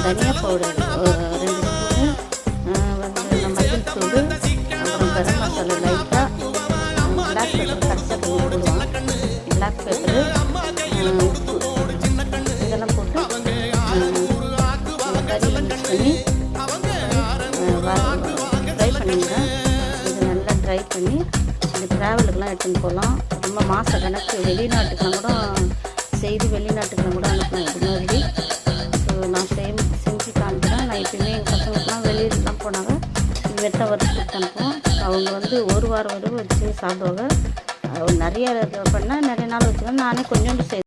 தனியா powder 2 spoon, வந்து மஞ்சள் தூள், அப்புறம் கரம் மசாலா லைட்டாக, பிளாக் பெப்பர் கடைசியாக கொஞ்சம் போடுவோம். பிளாக் பெப்பரு, உப்பு இதெல்லாம் போட்டு கறி மிக்ஸ் பண்ணி ட்ரை பண்ணிடுறேன். இது நல்லா ட்ரை பண்ணி இது ட்ராவலுக்கெலாம் எடுத்துன்னு போகலாம். ரொம்ப மாத கணக்கு வெளிநாட்டுக்கெலாம் கூட வெளிநாட்டுக்கெலாம் கூட அனுப்பலாம் இது மாதிரி. ஸோ நான் செஞ்சு காமிக்கிறேன். நான் எப்பயுமே எங்கள் பசங்களுக்குலாம் வெளியிலலாம் போனாங்க இதுமாரி தான் வறுத்து கொடுத்து அனுப்புவோம். அவங்க வந்து ஒரு வாரம் வச்சு சாப்பிடுவாங்க. நிறைய பண்ணால் நிறைய நாள் வச்சுக்கோங்க. நானே கொஞ்சோண்டு